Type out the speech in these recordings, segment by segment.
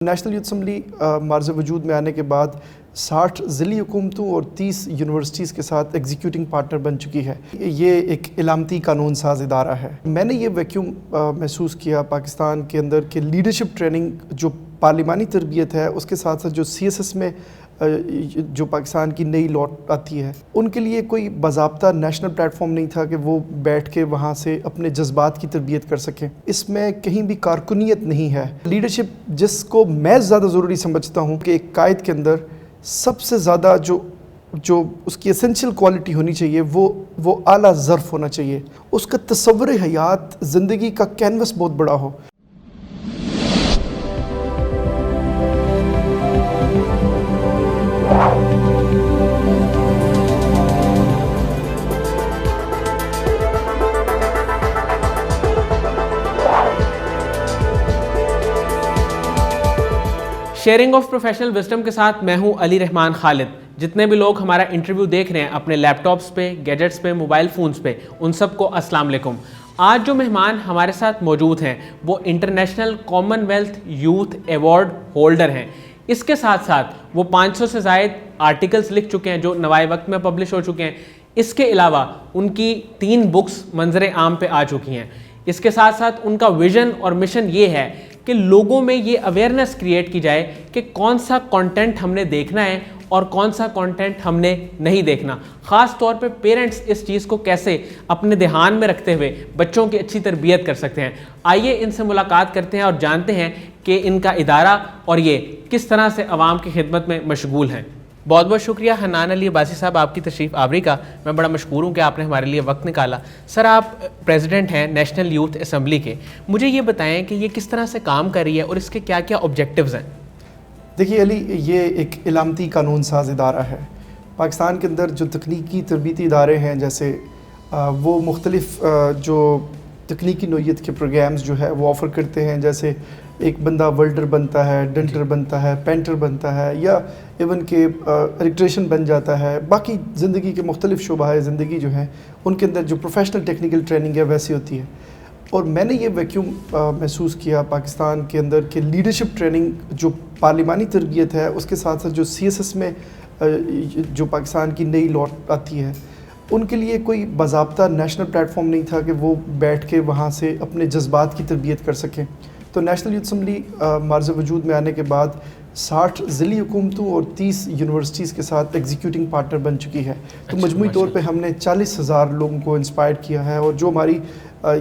National youth assembly معرض وجود میں آنے کے بعد 60 ضلعی حکومتوں اور 30 یونیورسٹیز کے ساتھ ایگزیکیوٹنگ پارٹنر بن چکی ہے۔ یہ ایک علامتی قانون ساز ادارہ ہے۔ میں نے یہ ویکیوم محسوس کیا پاکستان کے اندر کہ لیڈرشپ ٹریننگ جو پارلیمانی تربیت ہے، اس کے ساتھ ساتھ جو CSS میں جو پاکستان کی نئی لوٹ آتی ہے، ان کے لیے کوئی باضابطہ نیشنل پلیٹ فارم نہیں تھا کہ وہ بیٹھ کے وہاں سے اپنے جذبات کی تربیت کر سکیں۔ اس میں کہیں بھی کارکنیت نہیں ہے۔ لیڈرشپ جس کو میں زیادہ ضروری سمجھتا ہوں کہ ایک قائد کے اندر سب سے زیادہ جو اس کی اسینشیل کوالٹی ہونی چاہیے وہ اعلیٰ ظرف ہونا چاہیے۔ اس کا تصور حیات زندگی کا کینوس بہت بڑا ہو۔ شیئرنگ آف پروفیشنل وزڈم کے ساتھ میں ہوں علی رحمان خالد۔ جتنے بھی لوگ ہمارا انٹرویو دیکھ رہے ہیں اپنے لیپ ٹاپس پہ، گیجٹس پہ، موبائل فونز پہ، ان سب کو السلام علیکم۔ آج جو مہمان ہمارے ساتھ موجود ہیں وہ international common wealth youth award holder ہیں۔ اس کے ساتھ ساتھ وہ 500 سے زائد آرٹیکلز لکھ چکے ہیں جو نوائے وقت میں پبلش ہو چکے ہیں۔ اس کے علاوہ ان کی 3 بکس منظر عام پہ آ چکی ہیں۔ اس کے ساتھ ساتھ ان کا ویژن اور مشن یہ ہے کہ لوگوں میں یہ اویئرنیس کریٹ کی جائے کہ کون سا کنٹینٹ ہم نے دیکھنا ہے اور کون سا کنٹینٹ ہم نے نہیں دیکھنا۔ خاص طور پہ پیرنٹس اس چیز کو کیسے اپنے دھیان میں رکھتے ہوئے بچوں کی اچھی تربیت کر سکتے ہیں۔ آئیے ان سے ملاقات کرتے ہیں اور جانتے ہیں کہ ان کا ادارہ اور یہ کس طرح سے عوام کی خدمت میں مشغول ہیں۔ بہت بہت شکریہ حنان علی عباسی صاحب آپ کی تشریف آوری کا۔ میں بڑا مشکور ہوں کہ آپ نے ہمارے لیے وقت نکالا۔ سر، آپ پریزیڈنٹ ہیں نیشنل یوتھ اسمبلی کے، مجھے یہ بتائیں کہ یہ کس طرح سے کام کر رہی ہے اور اس کے کیا کیا آبجیکٹیوز ہیں؟ دیکھیے علی، یہ ایک علامتی قانون ساز ادارہ ہے۔ پاکستان کے اندر جو تکنیکی تربیتی ادارے ہیں، جیسے وہ مختلف جو تکنیکی نوعیت کے پروگرامز جو ہے وہ آفر کرتے ہیں، جیسے ایک بندہ ولڈر بنتا ہے، ڈنٹر بنتا ہے، پینٹر بنتا ہے، یا ایون کہ الیکٹریشین بن جاتا ہے۔ باقی زندگی کے مختلف شعبہ زندگی جو ہیں ان کے اندر جو پروفیشنل ٹیکنیکل ٹریننگ ہے ویسی ہوتی ہے۔ اور میں نے یہ ویکیوم محسوس کیا پاکستان کے اندر کہ لیڈرشپ ٹریننگ جو پارلیمانی تربیت ہے، اس کے ساتھ ساتھ جو CSS میں جو پاکستان کی نئی لوٹ آتی ہے، ان کے لیے کوئی باضابطہ نیشنل پلیٹ فارم نہیں تھا کہ وہ بیٹھ کے وہاں سے اپنے جذبات کی تربیت کر سکیں۔ تو نیشنل یوتھ اسمبلی معرض وجود میں آنے کے بعد 60 ضلعی حکومتوں اور 30 یونیورسٹیز کے ساتھ ایگزیکیوٹنگ پارٹنر بن چکی ہے۔ تو مجموعی طور پہ ہم نے 40,000 لوگوں کو انسپائر کیا ہے، اور جو ہماری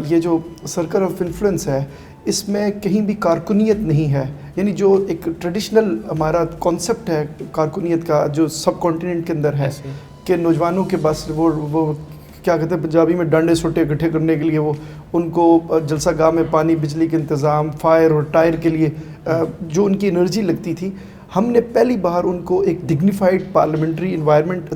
یہ جو سرکل آف انفلوئنس ہے، اس میں کہیں بھی کارکنیت نہیں ہے۔ یعنی جو ایک ٹریڈیشنل ہمارا کانسیپٹ ہے کارکنیت کا، جو سب کانٹیننٹ کے اندر ہے کہ نوجوانوں کے بس وہ کیا کہتے ہیں پنجابی میں ڈانڈے سوٹے اکٹھے کرنے کے لیے وہ ان کو جلسہ گاہ میں پانی، بجلی کے انتظام، فائر اور ٹائر کے لیے جو ان کی انرجی لگتی تھی، ہم نے پہلی بار ان کو ایک ڈگنیفائڈ پارلیمنٹری انوائرمنٹ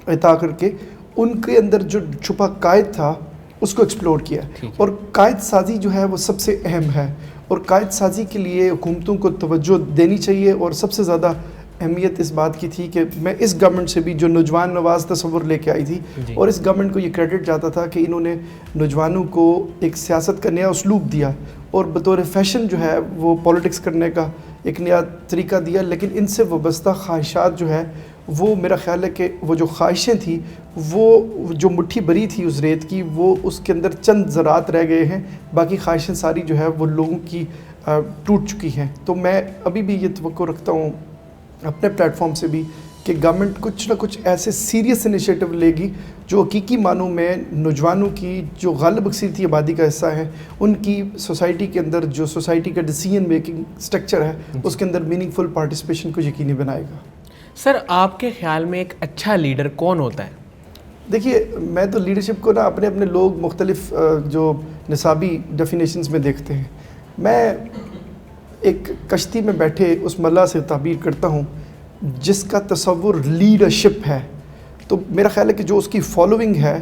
عطا کر کے ان کے اندر جو چھپا قائد تھا اس کو ایکسپلور کیا۔ اور قائد سازی جو ہے وہ سب سے اہم ہے، اور قائد سازی کے لیے حکومتوں کو توجہ دینی چاہیے۔ اور سب سے زیادہ اہمیت اس بات کی تھی کہ میں اس گورنمنٹ سے بھی جو نوجوان نواز تصور لے کے آئی تھی، اور اس گورنمنٹ کو یہ کریڈٹ جاتا تھا کہ انہوں نے نوجوانوں کو ایک سیاست کا نیا اسلوب دیا، اور بطور فیشن جو ہے وہ پولیٹکس کرنے کا ایک نیا طریقہ دیا۔ لیکن ان سے وابستہ خواہشات جو ہے وہ، میرا خیال ہے کہ وہ جو خواہشیں تھیں، وہ جو مٹھی بھری تھی اس ریت کی، وہ اس کے اندر چند ذرات رہ گئے ہیں، باقی خواہشیں ساری جو ہے وہ لوگوں کی ٹوٹ چکی ہیں۔ تو میں ابھی بھی یہ توقع رکھتا ہوں اپنے پلیٹ فارم سے بھی کہ گورنمنٹ کچھ نہ کچھ ایسے سیریس انیشیٹو لے گی جو حقیقی معنوں میں نوجوانوں کی جو غالب اکثریتی آبادی کا حصہ ہے، ان کی سوسائٹی کے اندر جو سوسائٹی کا ڈیسیژن میکنگ سٹرکچر ہے اس کے اندر میننگ فل پارٹیسپیشن کو یقینی بنائے گا۔ سر، آپ کے خیال میں ایک اچھا لیڈر کون ہوتا ہے؟ دیکھیے، میں تو لیڈرشپ کو نا اپنے لوگ مختلف جو نصابی ڈیفینیشنز میں دیکھتے ہیں۔ میں ایک کشتی میں بیٹھے اس ملا سے تعبیر کرتا ہوں جس کا تصور لیڈرشپ ہے۔ تو میرا خیال ہے کہ جو اس کی فالوئنگ ہے،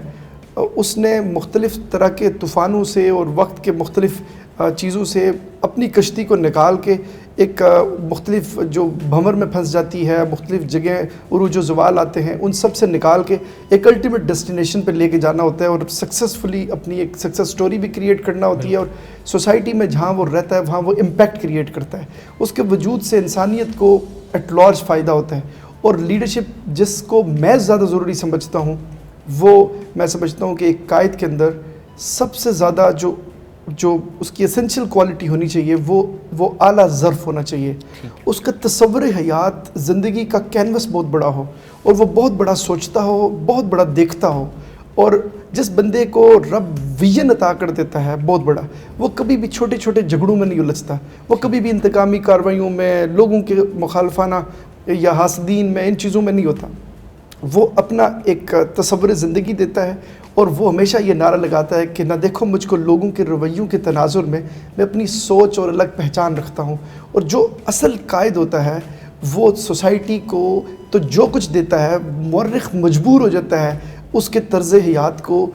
اس نے مختلف طرح کے طوفانوں سے اور وقت کے مختلف چیزوں سے اپنی کشتی کو نکال کے ایک مختلف جو بھنور میں پھنس جاتی ہے، مختلف جگہ عروج و زوال آتے ہیں، ان سب سے نکال کے ایک الٹیمیٹ ڈیسٹینیشن پہ لے کے جانا ہوتا ہے، اور سکسیزفلی اپنی ایک سکسیز سٹوری بھی کریٹ کرنا ہوتی ہے، اور سوسائٹی میں جہاں وہ رہتا ہے وہاں وہ امپیکٹ کریٹ کرتا ہے. اس کے وجود سے انسانیت کو ایٹ لارج فائدہ ہوتا ہے. اور لیڈرشپ جس کو میں زیادہ ضروری سمجھتا ہوں، وہ میں سمجھتا ہوں کہ ایک قائد کے اندر سب سے زیادہ جو اس کی اسینشیل کوالٹی ہونی چاہیے وہ اعلیٰ ظرف ہونا چاہیے. اس کا تصور حیات زندگی کا کینوس بہت بڑا ہو، اور وہ بہت بڑا سوچتا ہو، بہت بڑا دیکھتا ہو. اور جس بندے کو رب ویژن عطا کر دیتا ہے بہت بڑا، وہ کبھی بھی چھوٹے چھوٹے جھگڑوں میں نہیں الجھتا، وہ کبھی بھی انتقامی کارروائیوں میں، لوگوں کے مخالفانہ یا حاسدین میں، ان چیزوں میں نہیں ہوتا. وہ اپنا ایک تصور زندگی دیتا ہے، اور وہ ہمیشہ یہ نعرہ لگاتا ہے کہ نہ دیکھو مجھ کو لوگوں کے رویوں کے تناظر میں اپنی سوچ اور الگ پہچان رکھتا ہوں. اور جو اصل قائد ہوتا ہے وہ سوسائٹی کو تو جو کچھ دیتا ہے، مورخ مجبور ہو جاتا ہے اس کے طرز حیات کو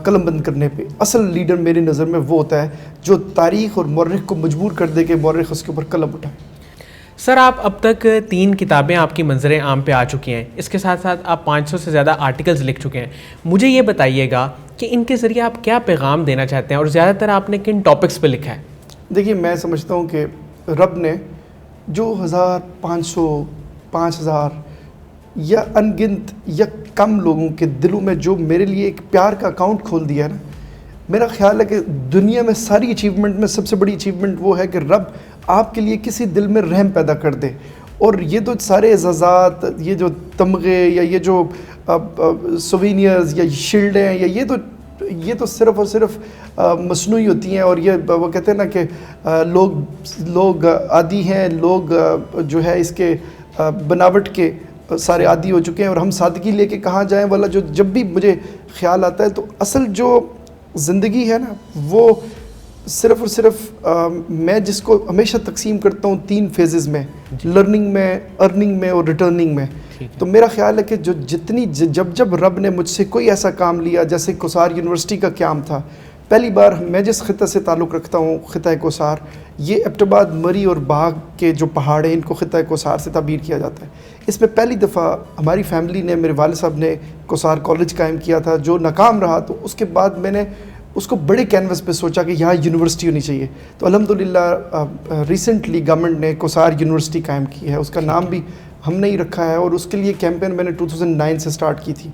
قلم بند کرنے پہ. اصل لیڈر میری نظر میں وہ ہوتا ہے جو تاریخ اور مورخ کو مجبور کر دے کہ مورخ اس کے اوپر قلم اٹھائے. سر، آپ اب تک 3 کتابیں آپ کی منظر عام پہ آ چکی ہیں، اس کے ساتھ ساتھ آپ 500 سے زیادہ آرٹیکلز لکھ چکے ہیں. مجھے یہ بتائیے گا کہ ان کے ذریعے آپ کیا پیغام دینا چاہتے ہیں، اور زیادہ تر آپ نے کن ٹاپکس پہ لکھا ہے؟ دیکھیے، میں سمجھتا ہوں کہ رب نے جو 1500 5000 یا انگنت یا کم لوگوں کے دلوں میں جو میرے لیے ایک پیار کا اکاؤنٹ کھول دیا ہے نا، میرا خیال ہے کہ دنیا میں ساری اچیومنٹ میں سب سے بڑی اچیومنٹ وہ ہے کہ رب آپ کے لیے کسی دل میں رحم پیدا کر دے. اور یہ تو سارے اعزازات، یہ جو تمغے یا یہ جو سوینئرز یا شیلڈیں، یا یہ تو صرف اور صرف مصنوعی ہوتی ہیں. اور یہ وہ کہتے ہیں نا کہ لوگ عادی ہیں، لوگ جو ہے اس کے بناوٹ کے سارے عادی ہو چکے ہیں، اور ہم سادگی لے کے کہاں جائیں والا جو جب بھی مجھے خیال آتا ہے. تو اصل جو زندگی ہے نا، وہ صرف اور صرف میں جس کو ہمیشہ تقسیم کرتا ہوں 3 فیزز میں، لرننگ میں، ارننگ میں اور ریٹرننگ میں. تو میرا خیال ہے کہ جب رب نے مجھ سے کوئی ایسا کام لیا، جیسے کوسار یونیورسٹی کا قیام تھا. پہلی بار میں جس خطہ سے تعلق رکھتا ہوں، خطہ کوسار، یہ ایبٹ مری اور باغ کے جو پہاڑ ہیں ان کو خطہ کوسار سے تعبیر کیا جاتا ہے. اس میں پہلی دفعہ ہماری فیملی نے، میرے والد صاحب نے کوسار کالج قائم کیا تھا، جو ناکام رہا. تو اس کے بعد میں نے اس کو بڑے کینوس پہ سوچا کہ یہاں یونیورسٹی ہونی چاہیے. تو الحمدللہ ریسنٹلی گورنمنٹ نے کوسار یونیورسٹی قائم کی ہے. اس کا نام بھی ہم نے ہی رکھا ہے، اور اس کے لیے کیمپین میں نے 2009 سے سٹارٹ کی تھی.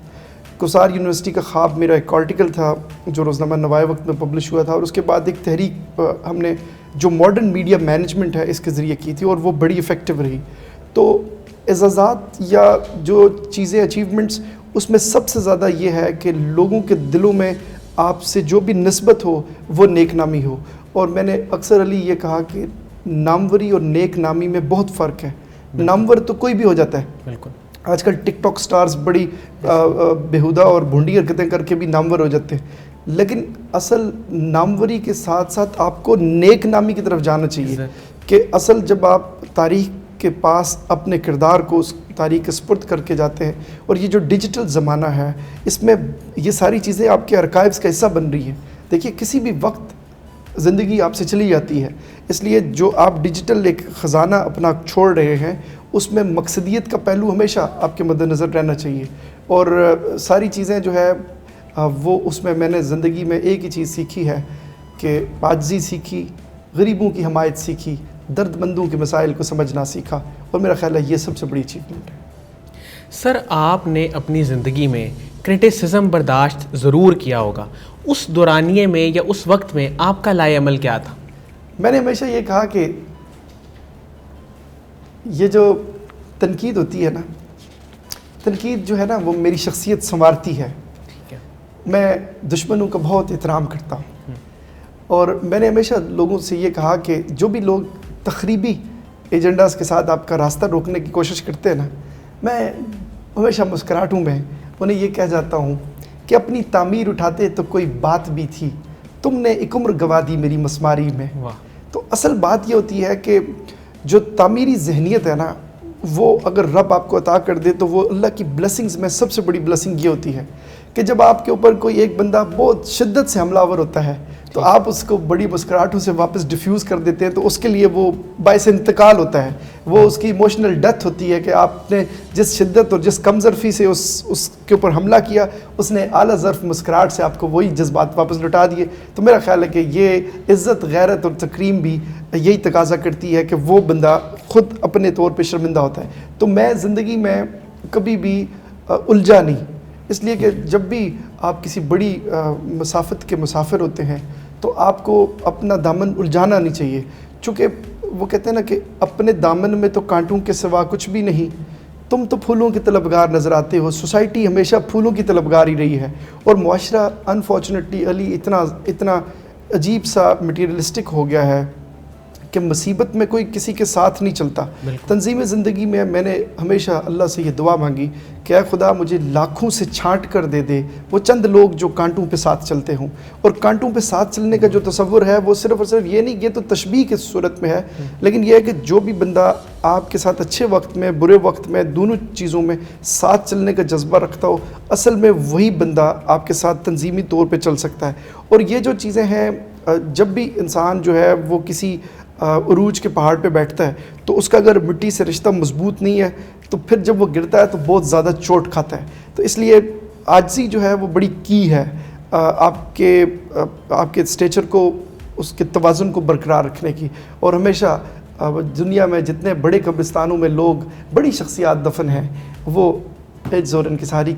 کوسار یونیورسٹی کا خواب میرا ایک آرٹیکل تھا جو روزنامہ نوائے وقت میں پبلش ہوا تھا، اور اس کے بعد ایک تحریک ہم نے جو ماڈرن میڈیا مینجمنٹ ہے اس کے ذریعے کی تھی، اور وہ بڑی افیکٹو رہی. تو اعزازات یا جو چیزیں اچیومنٹس، اس میں سب سے زیادہ یہ ہے کہ لوگوں کے دلوں میں آپ سے جو بھی نسبت ہو وہ نیک نامی ہو. اور میں نے اکثر علی یہ کہا کہ ناموری اور نیک نامی میں بہت فرق ہے. نامور تو کوئی بھی ہو جاتا ہے. بالکل. آج کل ٹک ٹاک سٹارز بڑی بےہودہ اور بھونڈی حرکتیں کر کے بھی نامور ہو جاتے ہیں. لیکن اصل ناموری کے ساتھ ساتھ آپ کو نیک نامی کی طرف جانا چاہیے. کہ اصل جب آپ تاریخ کے پاس اپنے کردار کو اس تاریخ کے سپرد کر کے جاتے ہیں، اور یہ جو ڈیجیٹل زمانہ ہے اس میں یہ ساری چیزیں آپ کے ارکائیوز کا حصہ بن رہی ہیں. دیکھیے، کسی بھی وقت زندگی آپ سے چلی جاتی ہے، اس لیے جو آپ ڈیجیٹل ایک خزانہ اپنا چھوڑ رہے ہیں اس میں مقصدیت کا پہلو ہمیشہ آپ کے مد نظر رہنا چاہیے. اور ساری چیزیں جو ہے وہ اس میں نے زندگی میں ایک ہی چیز سیکھی ہے کہ عاجزی سیکھی، غریبوں کی حمایت سیکھی، درد مندوں کے مسائل کو سمجھنا سیکھا. اور میرا خیال ہے یہ سب سے بڑی اچیومنٹ ہے. سر، آپ نے اپنی زندگی میں کرٹیسزم برداشت ضرور کیا ہوگا. اس دورانیے میں یا اس وقت میں آپ کا لائے عمل کیا تھا؟ میں نے ہمیشہ یہ کہا کہ یہ جو تنقید ہوتی ہے نا، تنقید جو ہے نا وہ میری شخصیت سنوارتی ہے. میں دشمنوں کا بہت احترام کرتا ہوں، اور میں نے ہمیشہ لوگوں سے یہ کہا کہ جو بھی لوگ تخریبی ایجنڈاز کے ساتھ آپ کا راستہ روکنے کی کوشش کرتے ہیں نا، میں ہمیشہ مسکراہٹوں میں انہیں یہ کہہ جاتا ہوں کہ اپنی تعمیر اٹھاتے تو کوئی بات بھی تھی، تم نے ایک عمر گوا دی میری مسماری میں. تو اصل بات یہ ہوتی ہے کہ جو تعمیری ذہنیت ہے نا، وہ اگر رب آپ کو عطا کر دے تو وہ اللہ کی بلیسنگز میں سب سے بڑی بلیسنگ یہ ہوتی ہے کہ جب آپ کے اوپر کوئی ایک بندہ بہت شدت سے حملہ آور ہوتا ہے تو آپ اس کو بڑی مسکراہٹوں سے واپس ڈیفیوز کر دیتے ہیں، تو اس کے لیے وہ باعث انتقال ہوتا ہے، وہ اس کی ایموشنل ڈیتھ ہوتی ہے کہ آپ نے جس شدت اور جس کم ظرفی سے اس کے اوپر حملہ کیا، اس نے اعلیٰ ظرف مسکراہٹ سے آپ کو وہی جذبات واپس لوٹا دیے. تو میرا خیال ہے کہ یہ عزت، غیرت اور تکریم بھی یہی تقاضا کرتی ہے کہ وہ بندہ خود اپنے طور پہ شرمندہ ہوتا ہے. تو میں زندگی میں کبھی بھی الجھا نہیں، اس لیے کہ جب بھی آپ کسی بڑی مسافت کے مسافر ہوتے ہیں تو آپ کو اپنا دامن الجھانا نہیں چاہیے، چونکہ وہ کہتے ہیں نا کہ اپنے دامن میں تو کانٹوں کے سوا کچھ بھی نہیں، تم تو پھولوں کی طلبگار نظر آتے ہو. سوسائٹی ہمیشہ پھولوں کی طلبگار ہی رہی ہے، اور معاشرہ انفارچونیٹلی علی اتنا عجیب سا مٹیریلسٹک ہو گیا ہے کہ مصیبت میں کوئی کسی کے ساتھ نہیں چلتا. تنظیم زندگی میں نے ہمیشہ اللہ سے یہ دعا مانگی کہ اے خدا مجھے لاکھوں سے چھانٹ کر دے دے وہ چند لوگ جو کانٹوں پہ ساتھ چلتے ہوں. اور کانٹوں پہ ساتھ چلنے کا جو تصور ہے وہ صرف اور صرف یہ نہیں، یہ تو تشبیہ کی صورت میں ہے، لیکن یہ ہے کہ جو بھی بندہ آپ کے ساتھ اچھے وقت میں برے وقت میں دونوں چیزوں میں ساتھ چلنے کا جذبہ رکھتا ہو، اصل میں وہی بندہ آپ کے ساتھ تنظیمی طور پہ چل سکتا ہے. اور یہ جو چیزیں ہیں، جب بھی انسان جو ہے وہ کسی عروج کے پہاڑ پہ بیٹھتا ہے تو اس کا اگر مٹی سے رشتہ مضبوط نہیں ہے تو پھر جب وہ گرتا ہے تو بہت زیادہ چوٹ کھاتا ہے. تو اس لیے عاجزی جو ہے وہ بڑی کی ہے آپ کے اسٹیچر کو، اس کے توازن کو برقرار رکھنے کی. اور ہمیشہ دنیا میں جتنے بڑے قبرستانوں میں لوگ، بڑی شخصیات دفن ہیں، وہ عجز اور انکساری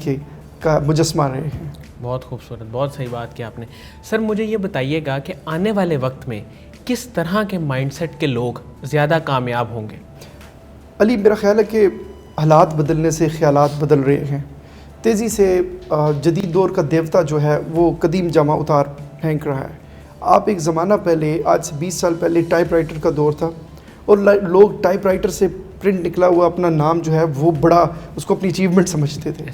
کا مجسمہ رہے ہیں. بہت خوبصورت، بہت صحیح بات کی آپ نے. سر مجھے یہ بتائیے گا کہ آنے والے وقت میں کس طرح کے مائنڈ سیٹ کے لوگ زیادہ کامیاب ہوں گے؟ علی میرا خیال ہے کہ حالات بدلنے سے خیالات بدل رہے ہیں تیزی سے. جدید دور کا دیوتا جو ہے وہ قدیم جامہ اتار پھینک رہا ہے. آپ ایک زمانہ پہلے، آج سے 20 سال پہلے ٹائپ رائٹر کا دور تھا، اور لوگ ٹائپ رائٹر سے پرنٹ نکلا ہوا اپنا نام جو ہے وہ بڑا، اس کو اپنی اچیومنٹ سمجھتے تھے.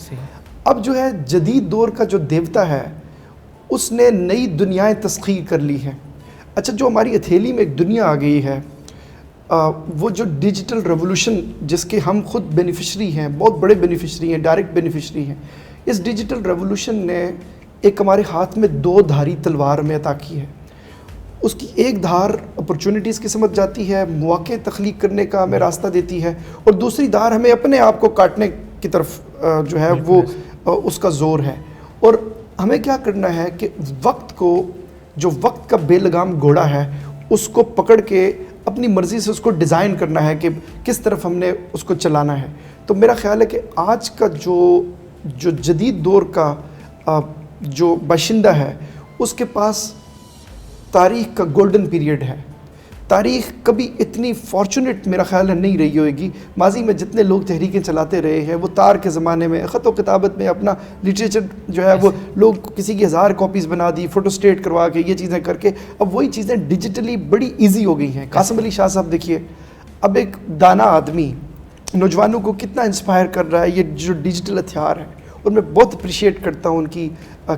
اب جو ہے جدید دور کا جو دیوتا ہے اس نے نئی دنیایں تسخیر کر لی ہیں. اچھا، جو ہماری ہتھیلی میں ایک دنیا آ گئی ہے، وہ جو ڈیجیٹل ریولوشن جس کے ہم خود بینیفیشری ہیں، بہت بڑے بینیفیشری ہیں، ڈائریکٹ بینیفیشری ہیں، اس ڈیجیٹل ریولوشن نے ایک ہمارے ہاتھ میں 2 دھاری تلوار میں عطا کی ہے. اس کی ایک دھار اپرچونٹیز کی سمجھ جاتی ہے، مواقع تخلیق کرنے کا ہمیں راستہ دیتی ہے، اور دوسری دھار ہمیں اپنے آپ کو کاٹنے کی طرف جو ہے وہ اس کا زور ہے. اور ہمیں کیا کرنا ہے کہ وقت کو، جو وقت کا بے لگام گھوڑا ہے، اس کو پکڑ کے اپنی مرضی سے اس کو ڈیزائن کرنا ہے کہ کس طرف ہم نے اس کو چلانا ہے. تو میرا خیال ہے کہ آج کا جو جدید دور کا جو باشندہ ہے اس کے پاس تاریخ کا گولڈن پیریڈ ہے. تاریخ کبھی اتنی فارچونیٹ میرا خیال ہے نہیں رہی ہوئے گی. ماضی میں جتنے لوگ تحریکیں چلاتے رہے ہیں، وہ تار کے زمانے میں خط و کتابت میں اپنا لٹریچر جو ہے وہ لوگ کسی کی 1000 کاپیز بنا دی، فوٹو اسٹیٹ کروا کے، یہ چیزیں کر کے اب وہی چیزیں ڈیجیٹلی بڑی ایزی ہو گئی ہیں. قاسم علی شاہ صاحب دیکھیے، اب ایک دانا آدمی نوجوانوں کو کتنا انسپائر کر رہا ہے یہ جو ڈیجیٹل ہتھیار ہے. اور میں بہت اپریشیٹ کرتا ہوں ان کی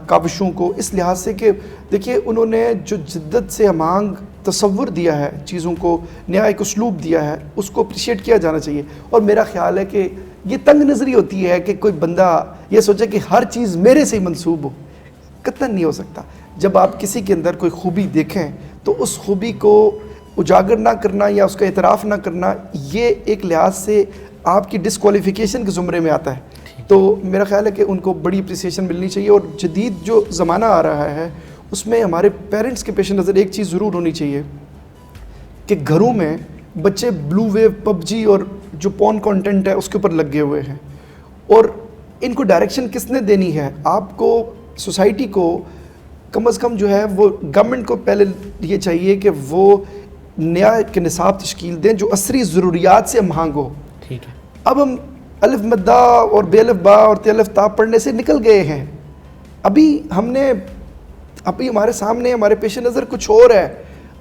کاوشوں کو، اس لحاظ سے کہ دیکھیے انہوں نے جو جدت سے ہمانگ تصور دیا ہے، چیزوں کو نیا ایک اسلوب دیا ہے، اس کو اپریشیٹ کیا جانا چاہیے. اور میرا خیال ہے کہ یہ تنگ نظری ہوتی ہے کہ کوئی بندہ یہ سوچے کہ ہر چیز میرے سے ہی منسوب ہو. قطعاً نہیں ہو سکتا. جب آپ کسی کے اندر کوئی خوبی دیکھیں تو اس خوبی کو اجاگر نہ کرنا یا اس کا اعتراف نہ کرنا، یہ ایک لحاظ سے آپ کی ڈسکوالیفیکیشن کے زمرے میں آتا ہے. تو میرا خیال ہے کہ ان کو بڑی اپریسیشن ملنی چاہیے. اور جدید جو زمانہ آ رہا ہے اس میں ہمارے پیرنٹس کے پیش نظر ایک چیز ضرور ہونی چاہیے کہ گھروں میں بچے بلو ویو، پب جی اور جو پون کانٹینٹ ہے اس کے اوپر لگے ہوئے ہیں. اور ان کو ڈائریکشن کس نے دینی ہے؟ آپ کو، سوسائٹی کو کم از کم جو ہے وہ گورنمنٹ کو پہلے یہ چاہیے کہ وہ نیا ایک نصاب تشکیل دیں جو عصری ضروریات سے ہمانگ ہو. ٹھیک ہے. اب ہم الف مدہ اور بے الف با اور تے الف تا پڑھنے سے نکل گئے ہیں. ابھی ہمارے سامنے، ہمارے پیش نظر کچھ اور ہے.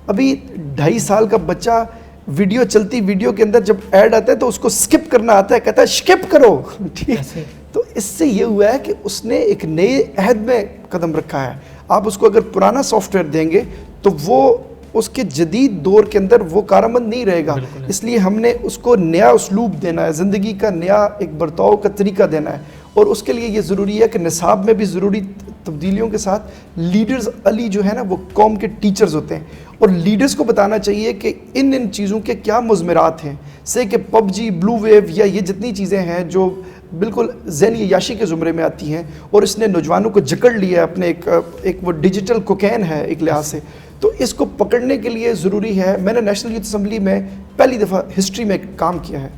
ابھی 2.5 سال کا بچہ ویڈیو چلتی، ویڈیو کے اندر جب ایڈ آتا ہے تو اس کو سکپ کرنا آتا ہے، کہتا ہے سکپ کرو. ٹھیک. تو اس سے یہ ہوا ہے کہ اس نے ایک نئے عہد میں قدم رکھا ہے. آپ اس کو اگر پرانا سافٹ ویئر دیں گے تو وہ اس کے جدید دور کے اندر وہ کارآمد نہیں رہے گا. اس لیے ہم نے اس کو نیا اسلوب دینا ہے، زندگی کا نیا ایک برتاؤ کا طریقہ دینا ہے. اور اس کے لیے یہ ضروری ہے کہ نصاب میں بھی ضروری تبدیلیوں کے ساتھ لیڈرز علی جو ہے نا وہ قوم کے ٹیچرز ہوتے ہیں, اور لیڈرز کو بتانا چاہیے کہ ان چیزوں کے کیا مضمرات ہیں, سے کہ پب جی, بلو ویو یا یہ جتنی چیزیں ہیں جو بالکل ذہنی عیاشی کے زمرے میں آتی ہیں, اور اس نے نوجوانوں کو جکڑ لیا ہے اپنے ایک وہ ڈیجیٹل کوکین ہے ایک لحاظ سے, تو اس کو پکڑنے کے لیے ضروری ہے. میں نے نیشنل یوتھ اسمبلی میں پہلی دفعہ ہسٹری میں کام کیا ہے.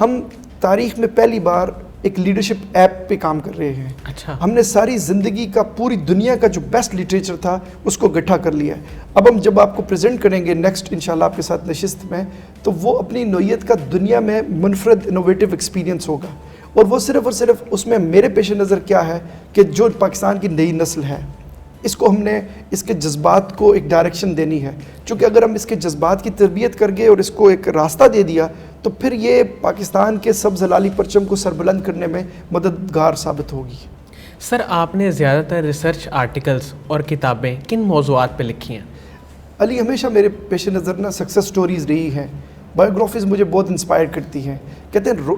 ہم تاریخ میں پہلی بار ایک لیڈرشپ ایپ پہ کام کر رہے ہیں. اچھا. ہم نے ساری زندگی کا, پوری دنیا کا جو بیسٹ لٹریچر تھا اس کو اکٹھا کر لیا ہے. اب ہم جب آپ کو پریزنٹ کریں گے نیکسٹ انشاءاللہ آپ کے ساتھ نشست میں, تو وہ اپنی نوعیت کا دنیا میں منفرد انوویٹو ایکسپیرینس ہوگا, اور وہ صرف اور صرف اس میں میرے پیش نظر کیا ہے کہ جو پاکستان کی نئی نسل ہے اس کو ہم نے اس کے جذبات کو ایک ڈائریکشن دینی ہے. چونکہ اگر ہم اس کے جذبات کی تربیت کر گئے اور اس کو ایک راستہ دے دیا تو پھر یہ پاکستان کے سبز ہلالی پرچم کو سربلند کرنے میں مددگار ثابت ہوگی. سر, آپ نے زیادہ تر ریسرچ آرٹیکلز اور کتابیں کن موضوعات پہ لکھی ہیں؟ علی, ہمیشہ میرے پیش نظر نا سکسیس سٹوریز رہی ہیں, بایوگرافیز مجھے بہت انسپائر کرتی ہیں. کہتے ہیں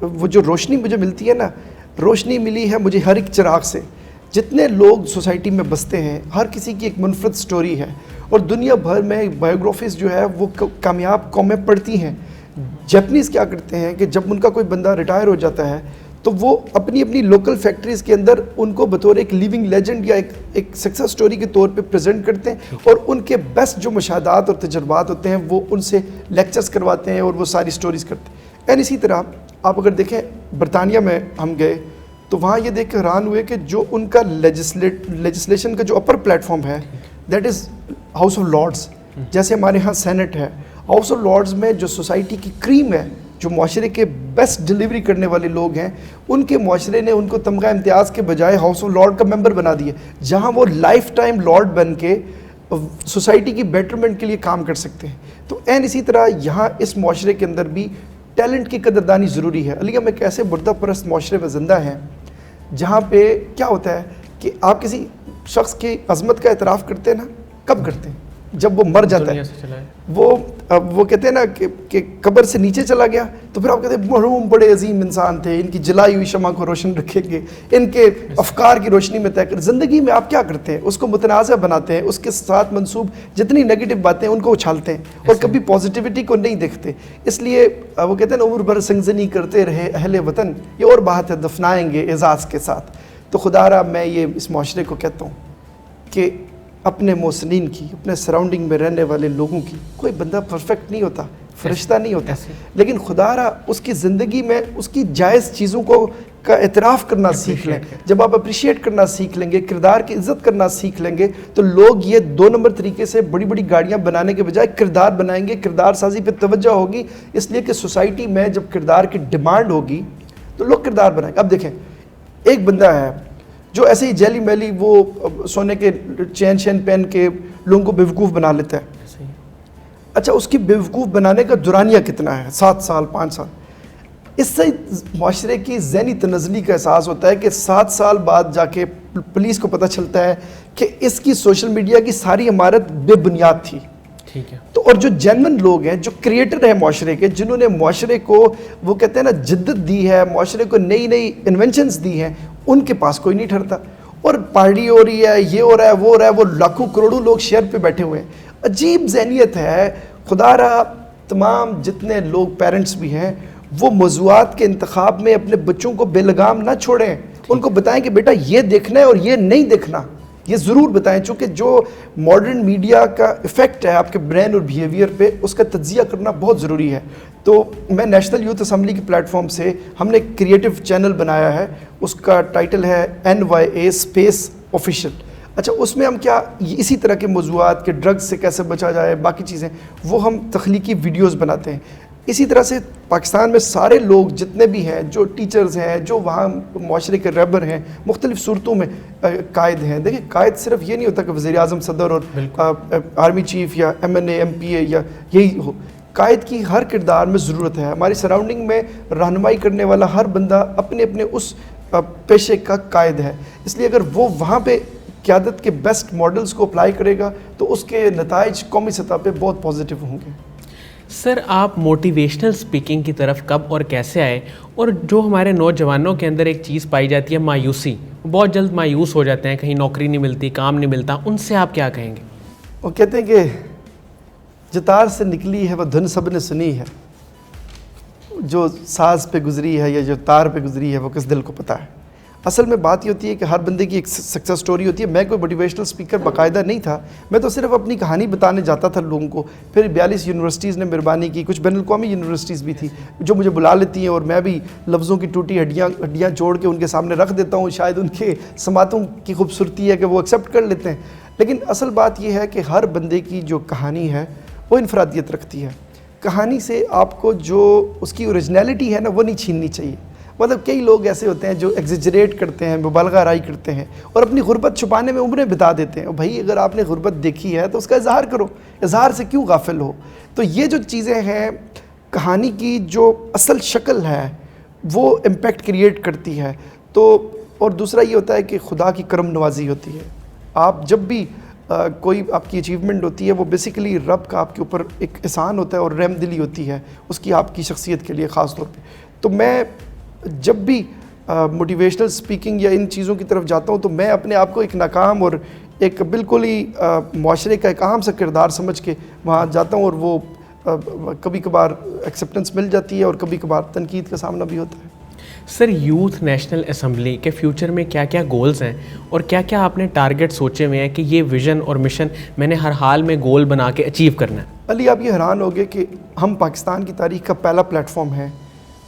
وہ جو روشنی مجھے ملتی ہے نا, روشنی ملی ہے مجھے ہر ایک چراغ سے. جتنے لوگ سوسائٹی میں بستے ہیں ہر کسی کی ایک منفرد سٹوری ہے, اور دنیا بھر میں بایوگرافیز جو ہے وہ کامیاب قومیں پڑھتی ہیں. جیپنیز کیا کرتے ہیں کہ جب ان کا کوئی بندہ ریٹائر ہو جاتا ہے تو وہ اپنی اپنی لوکل فیکٹریز کے اندر ان کو بطور ایک لیونگ لیجنڈ یا ایک سکسیس سٹوری کے طور پہ پریزنٹ کرتے ہیں, اور ان کے بیسٹ جو مشاہدات اور تجربات ہوتے ہیں وہ ان سے لیکچرز کرواتے ہیں اور وہ ساری سٹوریز کرتے ہیں. اینڈ اسی طرح آپ اگر دیکھیں برطانیہ میں ہم گئے تو وہاں یہ دیکھ کے حیران ہوئے کہ جو ان کا لیجسلیشن کا جو اپر پلیٹ فارم ہے that is house of Lords. جیسے ہمارے ہاں سینٹ ہے, ہاؤس آف لارڈز میں جو سوسائٹی کی کریم ہے, جو معاشرے کے بیسٹ ڈلیوری کرنے والے لوگ ہیں, ان کے معاشرے نے ان کو تمغہ امتیاز کے بجائے ہاؤس آف لارڈ کا ممبر بنا دیا, جہاں وہ لائف ٹائم لارڈ بن کے سوسائٹی کی بیٹرمنٹ کے لیے کام کر سکتے ہیں. تو این اسی طرح یہاں اس معاشرے کے اندر بھی ٹیلنٹ کی قدردانی ضروری ہے. علی, ہم ایک ایسے مردہ پرست معاشرے میں زندہ ہیں جہاں پہ کیا ہوتا ہے کہ آپ کسی شخص کی عظمت کا اعتراف کرتے ہیں نا, کب کرتے ہیں؟ جب وہ مر جاتا ہے. وہ کہتے ہیں نا کہ قبر سے نیچے چلا گیا تو پھر آپ کہتے ہیں مرحوم بڑے عظیم انسان تھے, ان کی جلائی ہوئی شمع کو روشن رکھیں گے, ان کے افکار کی روشنی میں طے کر. زندگی میں آپ کیا کرتے ہیں؟ اس کو متنازع بناتے ہیں, اس کے ساتھ منسوب جتنی نیگیٹو باتیں ان کو اچھالتے ہیں, اور کبھی پازیٹیوٹی کو نہیں دیکھتے. اس لیے وہ کہتے ہیں نا عمر بھر سنگزنی کرتے رہے اہل وطن, یہ اور بات ہے دفنائیں گے اعزاز کے ساتھ. تو خدا را میں یہ اس معاشرے کو کہتا ہوں کہ اپنے محسنین کی, اپنے سراؤنڈنگ میں رہنے والے لوگوں کی, کوئی بندہ پرفیکٹ نہیں ہوتا, فرشتہ نہیں ہوتا, لیکن خدا را اس کی زندگی میں اس کی جائز چیزوں کا اعتراف کرنا سیکھ لیں. جب آپ اپریشیٹ کرنا سیکھ لیں گے, کردار کی عزت کرنا سیکھ لیں گے, تو لوگ یہ 2 نمبر طریقے سے بڑی بڑی گاڑیاں بنانے کے بجائے کردار بنائیں گے. کردار سازی پہ توجہ ہوگی, اس لیے کہ سوسائٹی میں جب کردار کی ڈیمانڈ ہوگی تو لوگ کردار بنائیں گے. اب دیکھیں, ایک بندہ ہے جو ایسے ہی جیلی میلی وہ سونے کے چین شین پہن کے لوگوں کو بیوقوف بنا لیتا ہے. اچھا, اس کی بیوقوف بنانے کا دورانیہ کتنا ہے؟ 7 سال 5 سال. اس سے معاشرے کی ذہنی تنزلی کا احساس ہوتا ہے کہ 7 سال بعد جا کے پولیس کو پتہ چلتا ہے کہ اس کی سوشل میڈیا کی ساری عمارت بے بنیاد تھی. ٹھیک ہے. تو اور جو جینون لوگ ہیں, جو کریٹر ہیں معاشرے کے, جنہوں نے معاشرے کو وہ کہتے ہیں نا جدت دی ہے, معاشرے کو نئی نئی انوینشنز دی ہیں, ان کے پاس کوئی نہیں ٹھہرتا. اور پارٹی ہو رہی ہے, یہ ہو رہا ہے, وہ ہو رہا ہے, وہ لاکھوں کروڑوں لوگ شیئر پہ بیٹھے ہوئے ہیں. عجیب ذہنیت ہے. خدا را تمام جتنے لوگ پیرنٹس بھی ہیں وہ موضوعات کے انتخاب میں اپنے بچوں کو بے لگام نہ چھوڑیں, ان کو بتائیں کہ بیٹا یہ دیکھنا ہے اور یہ نہیں دیکھنا, یہ ضرور بتائیں. چونکہ جو ماڈرن میڈیا کا ایفیکٹ ہے آپ کے برین اور بیہیویئر پہ, اس کا تجزیہ کرنا بہت ضروری ہے. تو میں نیشنل یوتھ اسمبلی کے پلیٹ فارم سے ہم نے ایک کریٹو چینل بنایا ہے, اس کا ٹائٹل ہے NYA اسپیس آفیشیل. اچھا, اس میں ہم کیا اسی طرح کے موضوعات کہ ڈرگز سے کیسے بچا جائے, باقی چیزیں, وہ ہم تخلیقی ویڈیوز بناتے ہیں. اسی طرح سے پاکستان میں سارے لوگ جتنے بھی ہیں, جو ٹیچرز ہیں, جو وہاں معاشرے کے رہبر ہیں, مختلف صورتوں میں قائد ہیں. دیکھیں, قائد صرف یہ نہیں ہوتا کہ وزیر اعظم, صدر اور آرمی چیف یا MNA MPA یا یہی ہو. قائد کی ہر کردار میں ضرورت ہے. ہماری سراؤنڈنگ میں رہنمائی کرنے والا ہر بندہ اپنے اپنے اس پیشے کا قائد ہے. اس لیے اگر وہ وہاں پہ قیادت کے بیسٹ ماڈلز کو اپلائی کرے گا تو اس کے نتائج قومی سطح پہ بہت پازیٹیو ہوں گے. سر آپ موٹیویشنل اسپیکنگ کی طرف کب اور کیسے آئے؟ اور جو ہمارے نوجوانوں کے اندر ایک چیز پائی جاتی ہے مایوسی، بہت جلد مایوس ہو جاتے ہیں، کہیں نوکری نہیں ملتی، کام نہیں ملتا، ان سے آپ کیا کہیں گے؟ وہ کہتے ہیں کہ جو تار سے نکلی ہے وہ دھن سب نے سنی ہے، جو ساز پہ گزری ہے یا جو تار پہ گزری ہے وہ کس دل کو پتہ ہے۔ اصل میں بات یہ ہوتی ہے کہ ہر بندے کی ایک سکسیس سٹوری ہوتی ہے۔ میں کوئی موٹیویشنل اسپیکر باقاعدہ نہیں تھا، میں تو صرف اپنی کہانی بتانے جاتا تھا لوگوں کو۔ پھر 42 یونیورسٹیز نے مہربانی کی، کچھ بین الاقوامی یونیورسٹیز بھی تھی جو مجھے بلا لیتی ہیں، اور میں بھی لفظوں کی ٹوٹی ہڈیاں جوڑ کے ان کے سامنے رکھ دیتا ہوں۔ شاید ان کے سماعتوں کی خوبصورتی ہے کہ وہ ایکسیپٹ کر لیتے ہیں، لیکن اصل بات یہ ہے کہ ہر بندے کی جو کہانی ہے وہ انفرادیت رکھتی ہے۔ کہانی سے آپ کو جو اس کی اوریجنلٹی ہے نا وہ نہیں چھیننی چاہیے۔ مطلب کئی لوگ ایسے ہوتے ہیں جو ایگزیجریٹ کرتے ہیں، مبالغہ آرائی کرتے ہیں اور اپنی غربت چھپانے میں عمریں بتا دیتے ہیں۔ بھائی اگر آپ نے غربت دیکھی ہے تو اس کا اظہار کرو، اظہار سے کیوں غافل ہو؟ تو یہ جو چیزیں ہیں، کہانی کی جو اصل شکل ہے وہ امپیکٹ کریٹ کرتی ہے۔ تو اور دوسرا یہ ہوتا ہے کہ خدا کی کرم نوازی ہوتی ہے۔ آپ جب بھی کوئی آپ کی اچیومنٹ ہوتی ہے وہ بیسیکلی رب کا آپ کے اوپر ایک احسان ہوتا ہے اور رحم دلی ہوتی ہے اس کی آپ کی شخصیت کے لیے خاص طور پہ۔ تو میں جب بھی موٹیویشنل اسپیکنگ یا ان چیزوں کی طرف جاتا ہوں تو میں اپنے آپ کو ایک ناکام اور ایک بالکل ہی معاشرے کا ایک اہم سا کردار سمجھ کے وہاں جاتا ہوں، اور وہ کبھی کبھار ایکسیپٹنس مل جاتی ہے اور کبھی کبھار تنقید کا سامنا بھی ہوتا ہے۔ سر یوتھ نیشنل اسمبلی کے فیوچر میں کیا کیا گولز ہیں اور کیا کیا آپ نے ٹارگٹ سوچے ہوئے ہیں کہ یہ ویژن اور مشن میں نے ہر حال میں گول بنا کے اچیو کرنا ہے؟ علی آپ یہ حیران ہو گئے کہ ہم پاکستان کی تاریخ کا پہلا پلیٹ فارم ہے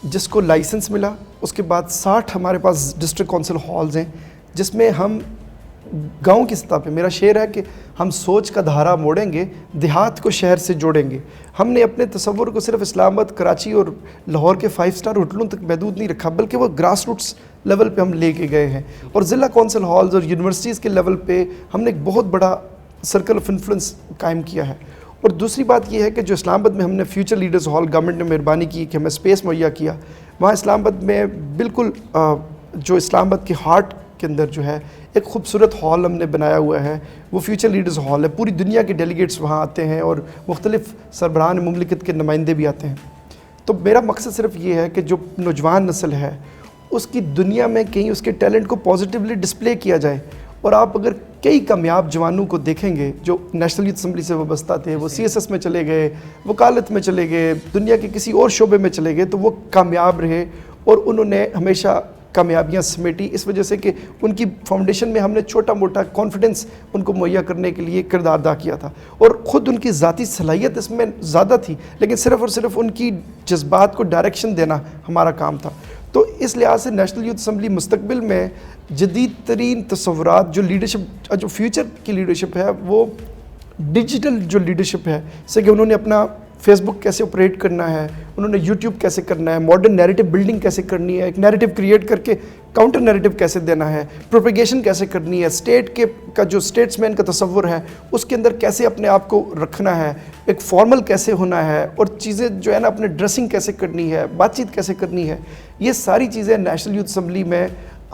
جس کو لائسنس ملا۔ اس کے بعد 60 ہمارے پاس ڈسٹرکٹ کونسل ہالز ہیں جس میں ہم گاؤں کی سطح پہ، میرا شعر ہے کہ ہم سوچ کا دھارا موڑیں گے، دیہات کو شہر سے جوڑیں گے۔ ہم نے اپنے تصور کو صرف اسلام آباد، کراچی اور لاہور کے 5 اسٹار ہوٹلوں تک محدود نہیں رکھا، بلکہ وہ گراس روٹس لیول پہ ہم لے کے گئے ہیں، اور ضلع کونسل ہالز اور یونیورسٹیز کے لیول پہ ہم نے ایک بہت بڑا سرکل آف انفلوئنس قائم کیا ہے۔ اور دوسری بات یہ ہے کہ جو اسلام آباد میں ہم نے فیوچر لیڈرز ہال گورنمنٹ نے مہربانی کی کہ ہمیں اسپیس مہیا کیا، وہاں اسلام آباد میں بالکل جو اسلام آباد کے ہارٹ کے اندر جو ہے ایک خوبصورت ہال ہم نے بنایا ہوا ہے، وہ فیوچر لیڈرز ہال ہے۔ پوری دنیا کے ڈیلیگیٹس وہاں آتے ہیں اور مختلف سربراہان مملکت کے نمائندے بھی آتے ہیں۔ تو میرا مقصد صرف یہ ہے کہ جو نوجوان نسل ہے اس کی دنیا میں کہیں اس کے ٹیلنٹ کو پازیٹیولی ڈسپلے کیا جائے۔ اور آپ اگر کئی کامیاب جوانوں کو دیکھیں گے جو نیشنل یوتھ اسمبلی سے وابستہ تھے، وہ CSS میں چلے گئے، وکالت میں چلے گئے، دنیا کے کسی اور شعبے میں چلے گئے، تو وہ کامیاب رہے اور انہوں نے ہمیشہ کامیابیاں سمیٹی، اس وجہ سے کہ ان کی فاؤنڈیشن میں ہم نے چھوٹا موٹا کانفیڈنس ان کو مہیا کرنے کے لیے کردار ادا کیا تھا، اور خود ان کی ذاتی صلاحیت اس میں زیادہ تھی، لیکن صرف اور صرف ان کی جذبات کو ڈائریکشن دینا ہمارا کام تھا۔ تو اس لحاظ سے نیشنل یوتھ اسمبلی مستقبل میں جدید ترین تصورات، جو لیڈرشپ، جو فیوچر کی لیڈرشپ ہے، وہ ڈیجیٹل جو لیڈرشپ ہے، جیسے کہ انہوں نے اپنا فیس بک کیسے آپریٹ کرنا ہے، انہوں نے یوٹیوب کیسے کرنا ہے، ماڈرن نیریٹو بلڈنگ کیسے کرنی ہے، ایک نیریٹو کریٹ کر کے کاؤنٹر نیریٹو کیسے دینا ہے، پروپیگیشن کیسے کرنی ہے، اسٹیٹ کا جو اسٹیٹس مین کا تصور ہے اس کے اندر کیسے اپنے آپ کو رکھنا ہے، ایک فارمل کیسے ہونا ہے، اور چیزیں جو ہے نا اپنے ڈریسنگ کیسے کرنی ہے، بات چیت کیسے کرنی ہے، یہ ساری چیزیں نیشنل یوتھ اسمبلی میں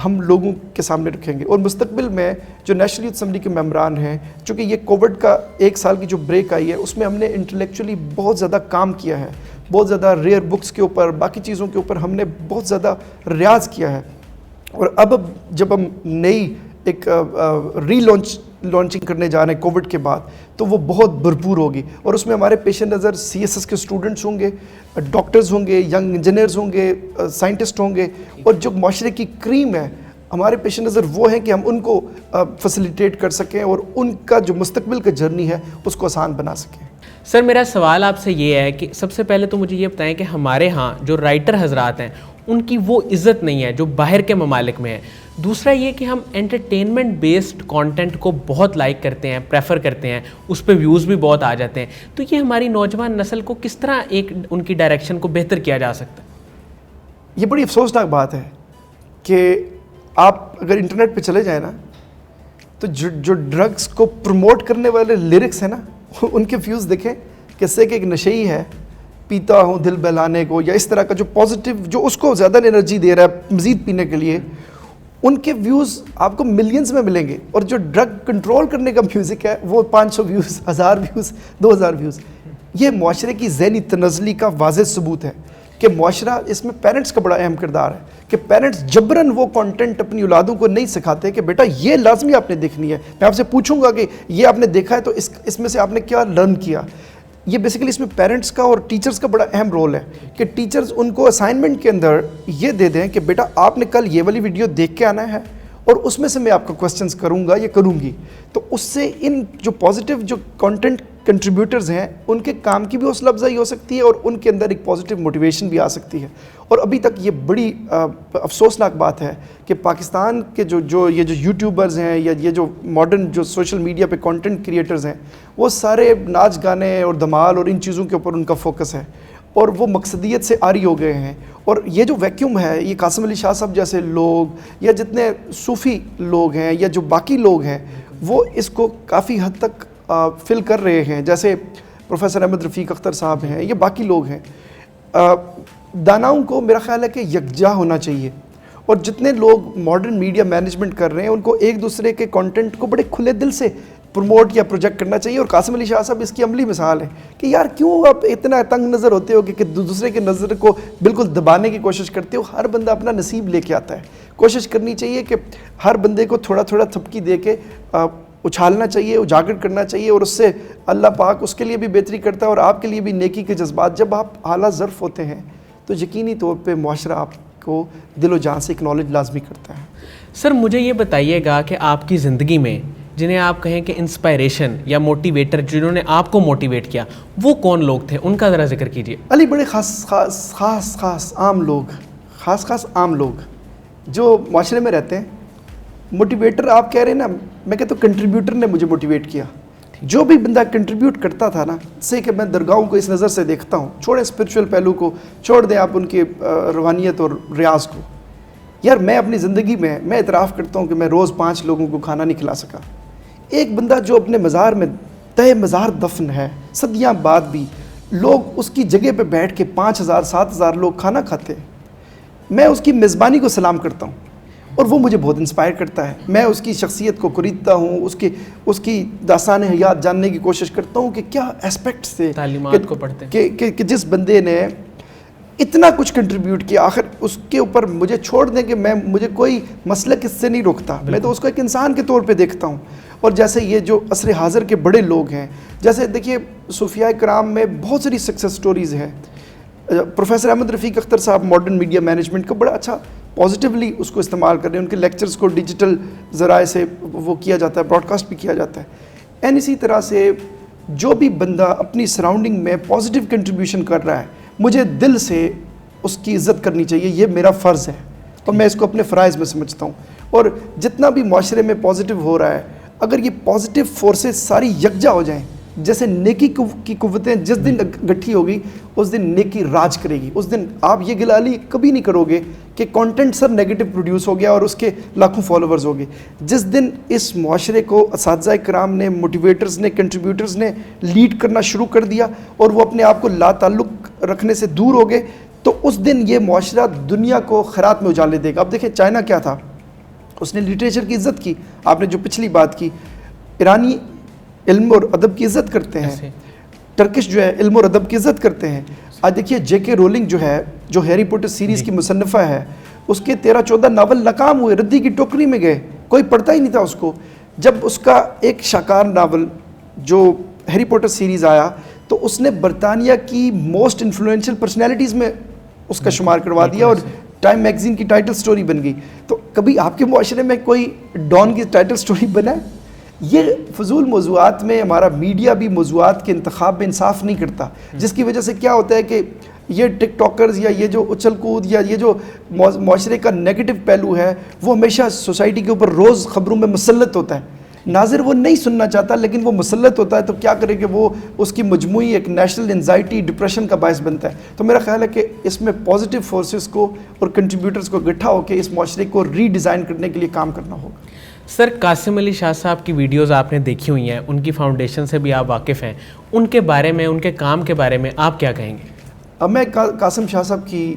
ہم لوگوں کے سامنے رکھیں گے۔ اور مستقبل میں جو نیشنل یوتھ اسمبلی کے ممبران ہیں، چونکہ یہ کووڈ کا 1 سال کی جو بریک آئی ہے اس میں ہم نے انٹلیکچولی بہت زیادہ کام کیا ہے، بہت زیادہ ریئر بکس کے اوپر، باقی چیزوں کے اوپر ہم نے بہت زیادہ ریاض کیا ہے، اور اب جب ہم نئی ایک لانچنگ کرنے جا رہے ہیں کووڈ کے بعد، تو وہ بہت بھرپور ہوگی، اور اس میں ہمارے پیش نظر CSS کے اسٹوڈنٹس ہوں گے، ڈاکٹرز ہوں گے، ینگ انجینئرز ہوں گے، سائنٹسٹ ہوں گے، اور جو معاشرے کی کریم ہے ہمارے پیش نظر وہ ہیں کہ ہم ان کو فیسیلیٹیٹ کر سکیں اور ان کا جو مستقبل کا جرنی ہے اس کو آسان بنا سکیں۔ سر میرا سوال آپ سے یہ ہے کہ سب سے پہلے تو مجھے یہ بتائیں کہ ہمارے ہاں جو رائٹر حضرات ہیں ان کی وہ عزت نہیں ہے جو باہر کے ممالک میں ہے۔ دوسرا یہ کہ ہم انٹرٹینمنٹ بیسڈ کانٹینٹ کو بہت لائک کرتے ہیں، پریفر کرتے ہیں، اس پہ ویوز بھی بہت آ جاتے ہیں، تو یہ ہماری نوجوان نسل کو کس طرح ایک ان کی ڈائریکشن کو بہتر کیا جا سکتا ہے؟ یہ بڑی افسوسناک بات ہے کہ آپ اگر انٹرنیٹ پہ چلے جائیں نا تو جو ڈرگس کو پروموٹ کرنے والے لیرکس ہیں نا ان کے ویوز دیکھیں، کیسے کہ ایک نشئی ہے، پیتا ہوں دل بہلانے کو، یا اس طرح کا جو پازیٹیو، جو اس کو زیادہ انرجی دے رہا ہے مزید پینے کے لیے، ان کے ویوز آپ کو ملینز میں ملیں گے، اور جو ڈرگ کنٹرول کرنے کا میوزک ہے وہ 500 ویوز، 1000 ویوز، 2000 ویوز۔ یہ معاشرے کی ذہنی تنزلی کا واضح ثبوت ہے کہ معاشرہ اس میں پیرنٹس کا بڑا اہم کردار ہے کہ پیرنٹس جبراً وہ کانٹینٹ اپنی اولادوں کو نہیں سکھاتے کہ بیٹا یہ لازمی آپ نے دیکھنی ہے. میں آپ سے پوچھوں گا کہ یہ آپ نے دیکھا ہے تو اس میں سے آپ نے کیا لرن کیا. یہ بیسیکلی اس میں پیرنٹس کا اور ٹیچرز کا بڑا اہم رول ہے کہ ٹیچرز ان کو اسائنمنٹ کے اندر یہ دے دیں کہ بیٹا آپ نے کل یہ والی ویڈیو دیکھ کے آنا ہے اور اس میں سے میں آپ کو کوسچنز کروں گا یا کروں گی. تو اس سے ان جو پازیٹیو جو کانٹینٹ کنٹریبیوٹرز ہیں ان کے کام کی بھی حوصلہ افزائی ہو سکتی ہے اور ان کے اندر ایک پازیٹیو موٹیویشن بھی آ سکتی ہے. اور ابھی تک یہ بڑی افسوسناک بات ہے کہ پاکستان کے جو یوٹیوبرز ہیں یا یہ جو ماڈرن جو سوشل میڈیا پہ کانٹینٹ کریٹرز ہیں وہ سارے ناچ گانے اور دھمال اور ان چیزوں کے اوپر ان کا فوکس ہے اور وہ مقصدیت سے عاری ہو گئے ہیں. اور یہ جو ویکیوم ہے یہ قاسم علی شاہ صاحب جیسے لوگ یا جتنے صوفی لوگ ہیں یا جو باقی لوگ ہیں وہ اس کو کافی حد تک فل کر رہے ہیں. جیسے پروفیسر احمد رفیق اختر صاحب ہیں یا باقی لوگ ہیں. داناؤں کو میرا خیال ہے کہ یکجا ہونا چاہیے اور جتنے لوگ ماڈرن میڈیا مینجمنٹ کر رہے ہیں ان کو ایک دوسرے کے کانٹینٹ کو بڑے کھلے دل سے پروموٹ یا پروجیکٹ کرنا چاہیے. اور قاسم علی شاہ صاحب اس کی عملی مثال ہے کہ یار کیوں آپ اتنا تنگ نظر ہوتے ہو کہ دوسرے کے نظر کو بالکل دبانے کی کوشش کرتے ہو. ہر بندہ اپنا نصیب لے کے آتا ہے. کوشش کرنی چاہیے کہ ہر بندے کو تھوڑا تھوڑا تھپکی دے کے اچھالنا چاہیے, اجاگر کرنا چاہیے اور اس سے اللہ پاک اس کے لیے بھی بہتری کرتا ہے اور آپ کے لیے بھی نیکی کے جذبات. جب آپ اعلیٰ ظرف ہوتے ہیں تو یقینی طور پہ معاشرہ آپ کو دل و جان سے اکنالج لازمی کرتا ہے. سر مجھے یہ بتائیے گا کہ آپ کی زندگی میں جنہیں آپ کہیں کہ انسپائریشن یا موٹیویٹر جنہوں نے آپ کو موٹیویٹ کیا وہ کون لوگ تھے, ان کا ذرا ذکر کیجیے. علی بڑے خاص عام لوگ جو معاشرے میں رہتے ہیں. موٹیویٹر آپ کہہ رہے ہیں نا, میں کہتا ہوں کنٹریبیوٹر نے مجھے موٹیویٹ کیا. جو بھی بندہ کنٹریبیوٹ کرتا تھا نا, سے کہ میں درگاہوں کو اس نظر سے دیکھتا ہوں, چھوڑیں اسپرچول پہلو کو, چھوڑ دیں آپ ان کی روحانیت اور ریاض کو. یار میں اپنی زندگی میں اعتراف کرتا ہوں کہ میں روز 5 لوگوں کو کھانا نہیں کھلا سکا. ایک بندہ جو اپنے مزار میں تہ مزار دفن ہے صدیاں بعد بھی لوگ اس کی جگہ پہ بیٹھ کے 5,000-7,000 لوگ کھانا کھاتے ہیں. میں اس کی میزبانی کو سلام کرتا ہوں اور وہ مجھے بہت انسپائر کرتا ہے. میں اس کی شخصیت کو خریدتا ہوں, اس کی داستان حیات جاننے کی کوشش کرتا ہوں کہ کیا اسپیکٹس تھے تعلیمات کو پڑھتے ہیں کہ جس بندے نے اتنا کچھ کنٹریبیوٹ کیا. آخر اس کے اوپر مجھے چھوڑ دیں کہ مجھے کوئی مسلک اس سے نہیں روکتا, میں تو اس کو ایک انسان کے طور پہ دیکھتا ہوں. اور جیسے یہ جو عصر حاضر کے بڑے لوگ ہیں, جیسے دیکھیے صوفیاء کرام میں بہت ساری سکسیس سٹوریز ہیں. پروفیسر احمد رفیق اختر صاحب ماڈرن میڈیا مینجمنٹ کا بڑا اچھا پازیٹیولی اس کو استعمال کر رہے ہیں. ان کے لیکچرز کو ڈیجیٹل ذرائع سے وہ کیا جاتا ہے, براڈ کاسٹ بھی کیا جاتا ہے. اینڈ اسی طرح سے جو بھی بندہ اپنی سراؤنڈنگ میں پازیٹیو کنٹریبیوشن کر رہا ہے مجھے دل سے اس کی عزت کرنی چاہیے. یہ میرا فرض ہے اور میں اس کو اپنے فرائض میں سمجھتا ہوں. اور جتنا بھی معاشرے میں پازیٹیو ہو رہا ہے, اگر یہ پازیٹیو فورسز ساری یکجا ہو جائیں, جیسے نیکی کی قوتیں جس دن گٹھی ہوگی اس دن نیکی راج کرے گی. اس دن آپ یہ گلالی کبھی نہیں کرو گے کہ کانٹینٹ سر نیگیٹو پروڈیوس ہو گیا اور اس کے لاکھوں فالوورز ہو گئے. جس دن اس معاشرے کو اساتذہ کرام نے, موٹیویٹرز نے, کنٹریبیوٹرز نے لیڈ کرنا شروع کر دیا اور وہ اپنے آپ کو لا تعلق رکھنے سے دور ہو گئے, تو اس دن یہ معاشرہ دنیا کو خیرات میں اجالے دے گا. اب دیکھیں چائنا کیا تھا, اس نے لٹریچر کی عزت کی. آپ نے جو پچھلی بات کی, ایرانی علم اور ادب کی عزت کرتے ہیں, ٹرکش جو ہے علم اور ادب کی عزت کرتے ہیں. آج دیکھیے جے کے رولنگ جو ہے, جو ہیری پوٹر سیریز کی مصنفہ ہے, اس کے 13-14 ناول ناکام ہوئے, ردی کی ٹوکری میں گئے, کوئی پڑھتا ہی نہیں تھا اس کو. جب اس کا ایک شاکار ناول جو ہیری پوٹر سیریز آیا تو اس نے برطانیہ کی موسٹ انفلوئنشل پرسنالٹیز میں اس کا شمار کروا دیا اور ٹائم میگزین کی ٹائٹل سٹوری بن گئی. تو کبھی آپ کے معاشرے میں کوئی ڈان کی ٹائٹل سٹوری بنا ہے؟ یہ فضول موضوعات میں ہمارا میڈیا بھی موضوعات کے انتخاب میں انصاف نہیں کرتا, جس کی وجہ سے کیا ہوتا ہے کہ یہ ٹک ٹاکرز یا یہ جو اچھل کود یا یہ جو معاشرے کا نیگیٹو پہلو ہے وہ ہمیشہ سوسائٹی کے اوپر روز خبروں میں مسلط ہوتا ہے. ناظر وہ نہیں سننا چاہتا لیکن وہ مسلط ہوتا ہے, تو کیا کرے کہ وہ اس کی مجموعی ایک نیشنل انزائٹی ڈپریشن کا باعث بنتا ہے. تو میرا خیال ہے کہ اس میں پازیٹیو فورسز کو اور کنٹریبیوٹرز کو اکٹھا ہو کے اس معاشرے کو ری ڈیزائن کرنے کے لیے کام کرنا ہوگا. سر قاسم علی شاہ صاحب کی ویڈیوز آپ نے دیکھی ہوئی ہیں, ان کی فاؤنڈیشن سے بھی آپ واقف ہیں, ان کے بارے میں, ان کے کام کے بارے میں آپ کیا کہیں گے؟ اب میں قاسم شاہ صاحب کی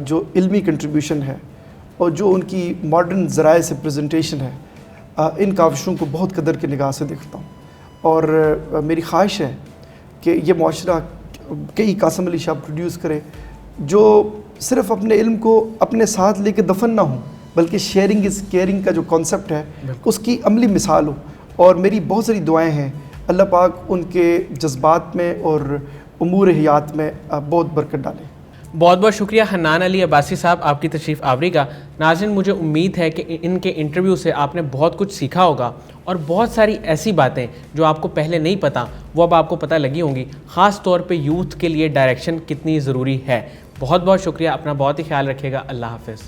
جو علمی کنٹریبیوشن ہے اور جو ان کی ماڈرن ذرائع سے پریزنٹیشن ہے, ان کاوشوں کو بہت قدر کی نگاہ سے دیکھتا ہوں. اور میری خواہش ہے کہ یہ معاشرہ کئی قاسم علی شاہ پروڈیوس کرے جو صرف اپنے علم کو اپنے ساتھ لے کے دفن نہ ہوں، بلکہ شیئرنگ از کیئرنگ کا جو کانسیپٹ ہے اس کی عملی مثال ہو. اور میری بہت ساری دعائیں ہیں، اللہ پاک ان کے جذبات میں اور امور حیات میں بہت برکت ڈالے. بہت بہت شکریہ حنان علی عباسی صاحب آپ کی تشریف آوری کا. ناظرین، مجھے امید ہے کہ ان کے انٹرویو سے آپ نے بہت کچھ سیکھا ہوگا اور بہت ساری ایسی باتیں جو آپ کو پہلے نہیں پتہ وہ اب آپ کو پتہ لگی ہوں گی، خاص طور پہ یوتھ کے لیے ڈائریکشن کتنی ضروری ہے. بہت بہت شکریہ، اپنا بہت ہی خیال رکھیے گا. اللہ حافظ.